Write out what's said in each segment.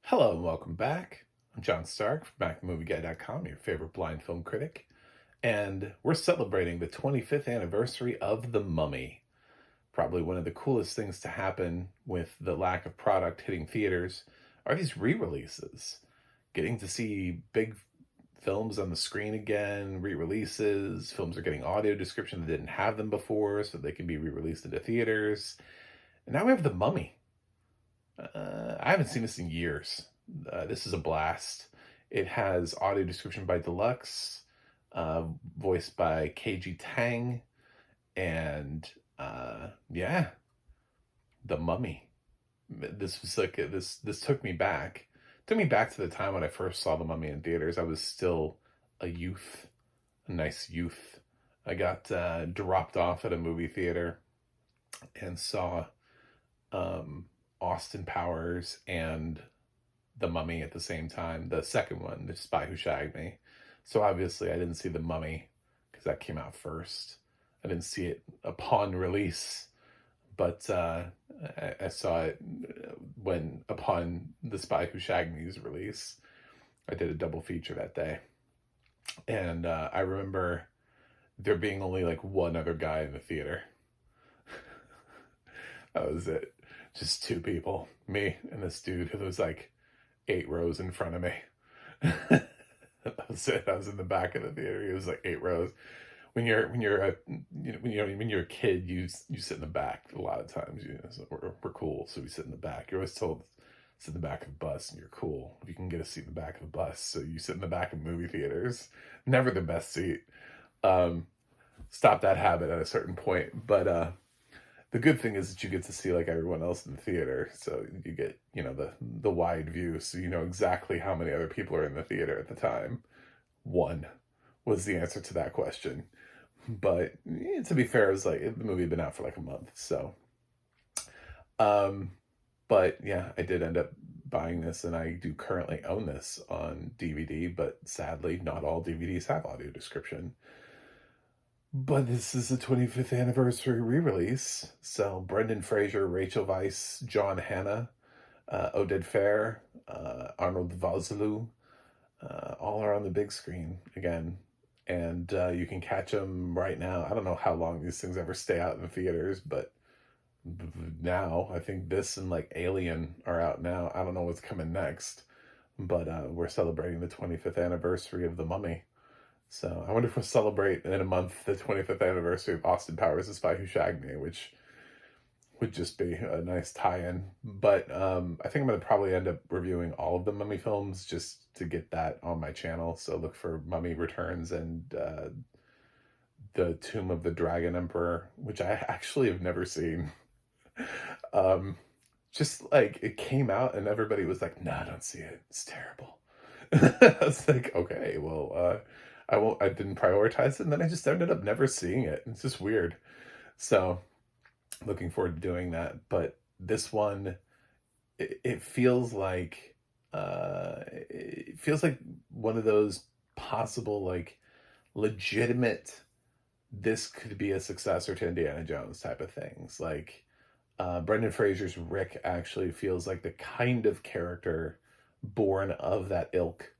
Hello and welcome back. I'm John Stark from MacMovieGuy.com, your favorite blind film critic, and we're celebrating the 25th anniversary of The Mummy. Probably one of the coolest things to happen with the lack of product hitting theaters are these re-releases. Getting to see big films on the screen again, re-releases, films are getting audio description that didn't have them before, so they can be re-released into theaters. And now we have The Mummy. I haven't seen this in years. This is a blast. It has audio description by Deluxe, uh, voiced by KG Tang, and yeah, the Mummy. This was like this took me back. Took me back to the time when I first saw the Mummy in theaters. I was still a youth, a nice youth. I got dropped off at a movie theater and saw um, Austin Powers and The Mummy at the same time. The second one, The Spy Who Shagged Me. So obviously, I didn't see The Mummy because that came out first. I didn't see it upon release, but I saw it when upon The Spy Who Shagged Me's release. I did a double feature that day, and I remember there being only like one other guy in the theater. That was it. Just two people, me and this dude who was like 8 rows in front of me. That was it. I was in the back of the theater. He was like 8 rows. When you're a when you're a kid, you sit in the back a lot of times. So we're cool, so we sit in the back. You're always told sit in the back of the bus, and you're cool if you can get a seat in the back of the bus. So you sit in the back of movie theaters. Never the best seat. Um, Stop that habit at a certain point, but the good thing is that you get to see like everyone else in the theater, so you get the wide view, so you know exactly how many other people are in the theater at the time. One was the answer to that question, but to be fair, it was like the movie had been out for like a month, so um but yeah, I did end up buying this, and I do currently own this on DVD, but sadly not all DVDs have audio description. But this is the 25th anniversary re-release. So Brendan Fraser, Rachel Weisz, John Hannah, ODed Fehr, Arnold Vosloo, all are on the big screen again. And you can catch them right now. I don't know how long these things ever stay out in the theaters, but now I think this and like Alien are out now. I don't know what's coming next, but we're celebrating the 25th anniversary of The Mummy. So I wonder if we'll celebrate in a month the 25th anniversary of Austin Powers' The Spy Who Shagged Me, which would just be a nice tie-in. But I think I'm going to probably end up reviewing all of the Mummy films just to get that on my channel. So look for Mummy Returns and The Tomb of the Dragon Emperor, which I actually have never seen. um, just like it came out and everybody was like, "Nah, don't see it. It's terrible." I was like, okay, well, I won't. I didn't prioritize it, and then I just ended up never seeing it. It's just weird. So, looking forward to doing that. But this one, it feels like one of those possible like legitimate. This could be a successor to Indiana Jones type of things. Like Brendan Fraser's Rick actually feels like the kind of character born of that ilk,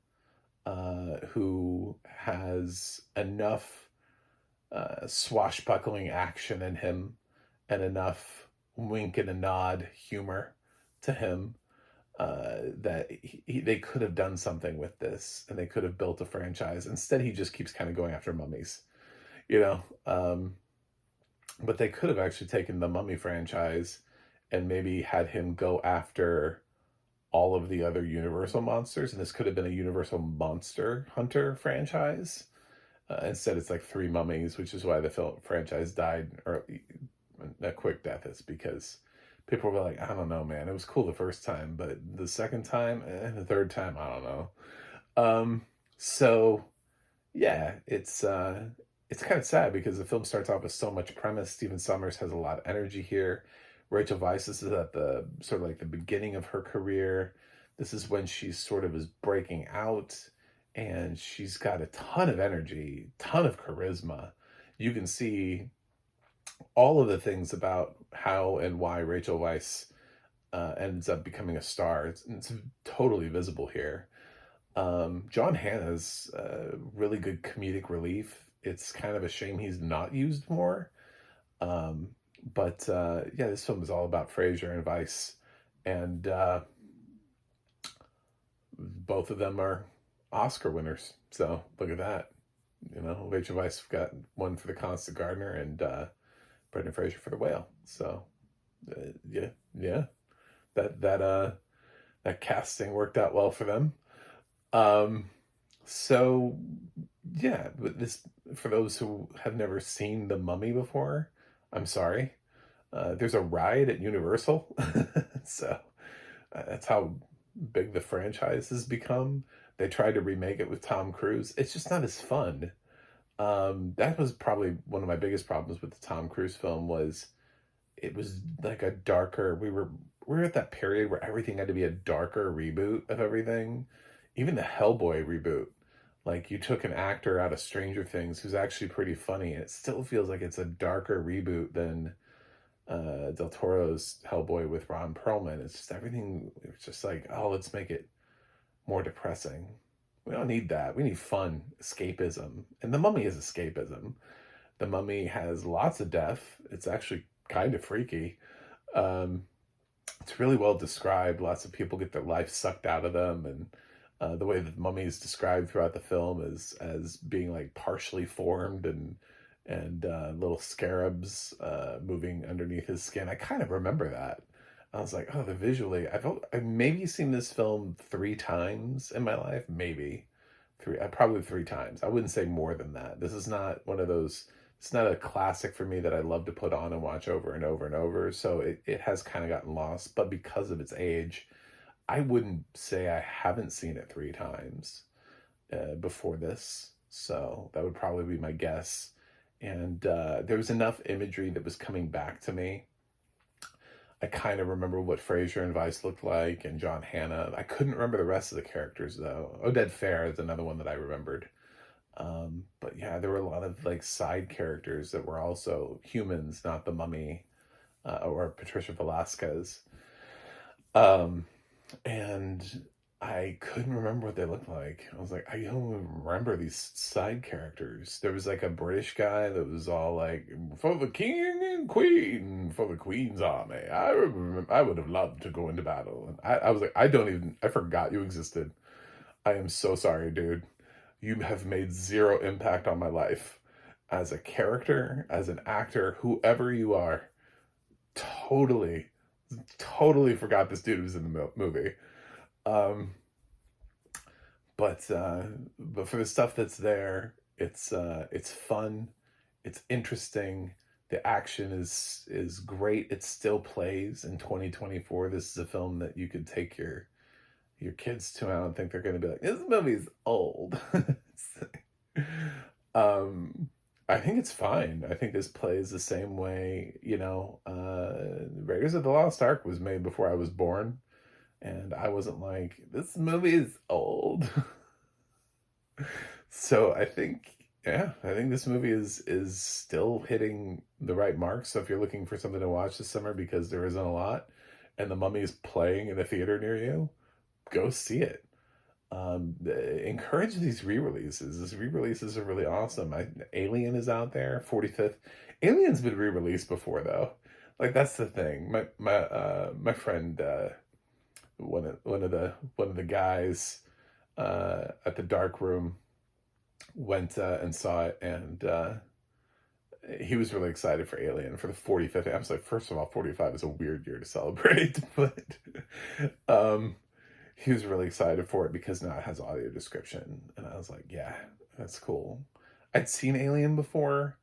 who has enough swashbuckling action in him and enough wink and a nod humor to him, that they could have done something with this and they could have built a franchise. Instead, he just keeps kind of going after mummies, you know. But they could have actually taken the Mummy franchise and maybe had him go after all of the other Universal monsters, and this could have been a Universal Monster Hunter franchise. Instead, it's like three mummies, which is why the film franchise died early, a quick death. Is because people were like, I don't know, man. It was cool the first time, but the second time, the third time, I don't know. So yeah, it's kind of sad because the film starts off with so much premise. Stephen Sommers has a lot of energy here. Rachel Weisz is at the sort of like the beginning of her career. This is when she's sort of is breaking out, and she's got a ton of energy, ton of charisma. You can see all of the things about how and why Rachel Weisz ends up becoming a star. It's totally visible here. John Hannah's really good comedic relief. It's kind of a shame he's not used more. Um, but yeah, this film is all about Fraser and Weisz, and both of them are Oscar winners. So look at that. You know, Rachel Weisz got one for The Constant Gardener, and Brendan Fraser for The Whale. So yeah, yeah, that that casting worked out well for them. Um, so yeah, but this, for those who have never seen The Mummy before, I'm sorry. There's a ride at Universal, so that's how big the franchise has become. They tried to remake it with Tom Cruise. It's just not as fun. That was probably one of my biggest problems with the Tom Cruise film was it was like a darker. We were at that period where everything had to be a darker reboot of everything. Even the Hellboy reboot. Like, you took an actor out of Stranger Things who's actually pretty funny, and it still feels like it's a darker reboot than Del Toro's Hellboy with Ron Perlman. It's just everything. It's just like, oh, let's make it more depressing. We don't need that. We need fun, escapism, and The Mummy is escapism. The Mummy has lots of death. It's actually kind of freaky. Um, it's really well described. Lots of people get their life sucked out of them, and the way that the mummy is described throughout the film is as being like partially formed and little scarabs moving underneath his skin. I kind of remember that. I was like, oh, the visually. I've maybe seen this film 3 times in my life, maybe probably 3 times. I wouldn't say more than that. This is not one of those. It's not a classic for me that I love to put on and watch over and over and over. So it has kind of gotten lost, but because of its age, I wouldn't say I haven't seen it 3 times before this. So that would probably be my guess. And there was enough imagery that was coming back to me. I kind of remember what Fraser and Weisz looked like, and John Hannah. I couldn't remember the rest of the characters, though. ODed Fehr is another one that I remembered. But yeah, there were a lot of like side characters that were also humans, not the mummy or Patricia Velasquez. Um, and I couldn't remember what they looked like. I was like, I don't even remember these side characters. There was like a British guy that was all like, for the king and queen, for the queen's army. I would have loved to go into battle. And I was like, I forgot you existed. I am so sorry, dude. You have made 0 impact on my life. As a character, as an actor, whoever you are, totally, totally forgot this dude was in the movie. Um, but for the stuff that's there, it's fun, it's interesting. The action is great. It still plays in 2024. This is a film that you could take your kids to. I don't think they're going to be like, this movie's old. um, I think it's fine. I think this plays the same way. You know, Raiders of the Lost Ark was made before I was born. And I wasn't like, this movie is old. So I think this movie is still hitting the right mark. So if you're looking for something to watch this summer because there isn't a lot, and The Mummy is playing in a theater near you, go see it. Encourage these re-releases. These re-releases are really awesome. Alien is out there, 45th. Alien's been re-released before though. Like, that's the thing. My friend. One of the guys at the dark room went and saw it, and he was really excited for Alien for the 45th. I was like, first of all, 45 is a weird year to celebrate, but he was really excited for it because now it has audio description, and I was like, yeah, that's cool. I'd seen Alien before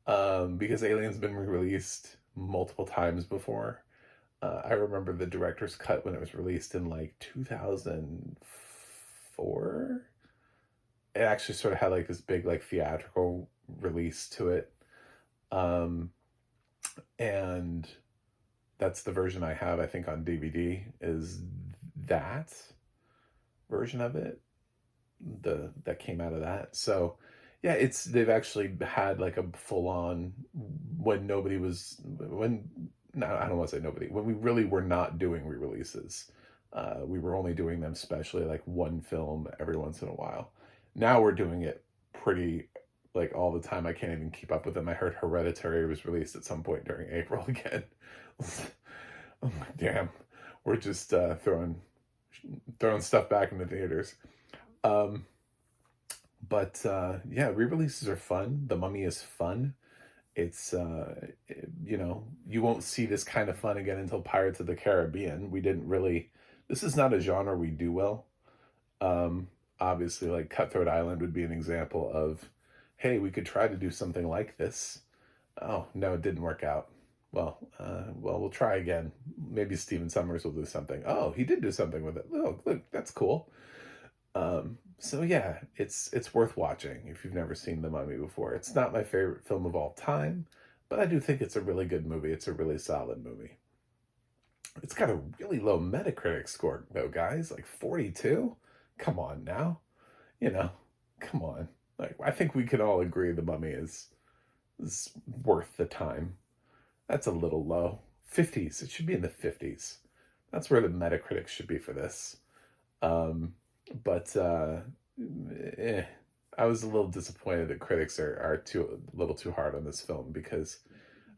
because Alien's been re-released multiple times before. I remember the director's cut when it was released in like 2004. It actually sort of had like this big like theatrical release to it. And that's the version I have, I think, on DVD, is that version of it. That came out of that. So yeah, they've actually had like a full on, when no, I don't want to say nobody, when we really were not doing re-releases. We were only doing them specially, like one film every once in a while. Now we're doing it pretty like all the time. I can't even keep up with them. I heard Hereditary was released at some point during April again. Oh my damn. We're just throwing stuff back into theaters. Um, but yeah, re-releases are fun. The Mummy is fun. It's you know, you won't see this kind of fun again until Pirates of the Caribbean. We didn't really, this is not a genre we do well. Um, Obviously, like Cutthroat Island would be an example of, hey, we could try to do something like this. Oh no, it didn't work out. Well, we'll try again. Maybe Stephen Sommers will do something. Oh, he did do something with it. Oh, look, that's cool. So yeah, it's worth watching if you've never seen The Mummy before. It's not my favorite film of all time, but I do think it's a really good movie. It's a really solid movie. It's got a really low Metacritic score though, guys, like 42. Come on now, you know, come on. Like I think we can all agree The Mummy is worth the time. That's a little low. 50s. It should be in the 50s. That's where the Metacritic should be for this. Um, but I was a little disappointed that critics are a little too hard on this film, because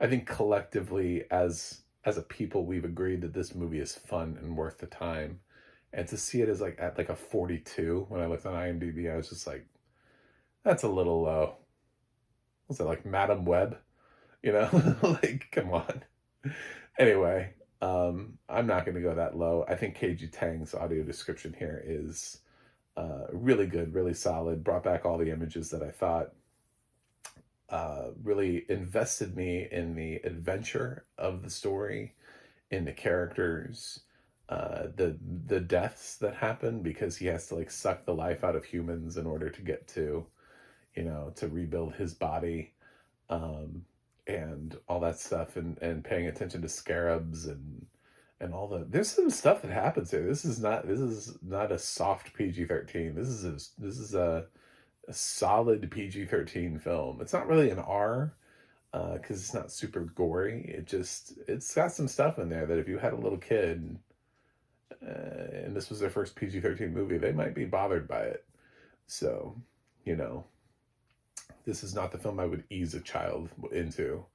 I think collectively as a people we've agreed that this movie is fun and worth the time. And to see it as like at like a 42 when I looked on IMDb, I was just like, that's a little low. Was it like Madam Web? You know, like come on. Anyway, I'm not going to go that low. I think KG Tang's audio description here is really good, really solid. Brought back all the images that I thought really invested me in the adventure of the story, in the characters, the deaths that happen, because he has to like suck the life out of humans in order to get to, you know, to rebuild his body. And all that stuff, and paying attention to scarabs and all the, there's some stuff that happens here. This is not a soft PG-13. This is a solid PG-13 film. It's not really an R, because it's not super gory. It's got some stuff in there that if you had a little kid and this was their first PG-13 movie, they might be bothered by it. So, you know, this is not the film I would ease a child into.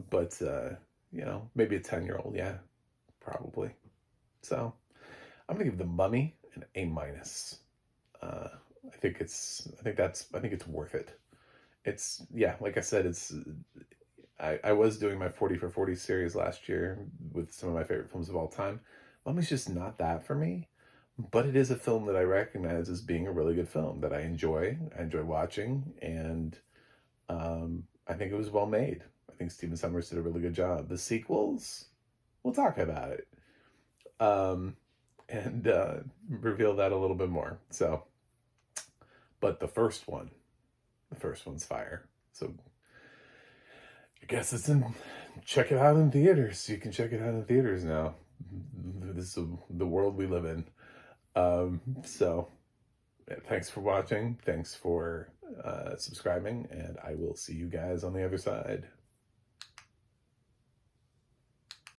But you know, maybe a 10-year-old, yeah, probably. So I'm gonna give The Mummy an A minus. I think it's worth it. It's, yeah, like I said, I was doing my 40 for 40 series last year with some of my favorite films of all time. Mummy's just not that for me. But it is a film that I recognize as being a really good film that I enjoy. I enjoy watching, and I think it was well made. I think Stephen Sommers did a really good job. The sequels, we'll talk about it, and reveal that a little bit more. So, but the first one's fire. So I guess check it out in theaters. You can check it out in theaters now. This is the world we live in. So thanks for watching. Thanks for subscribing, and I will see you guys on the other side.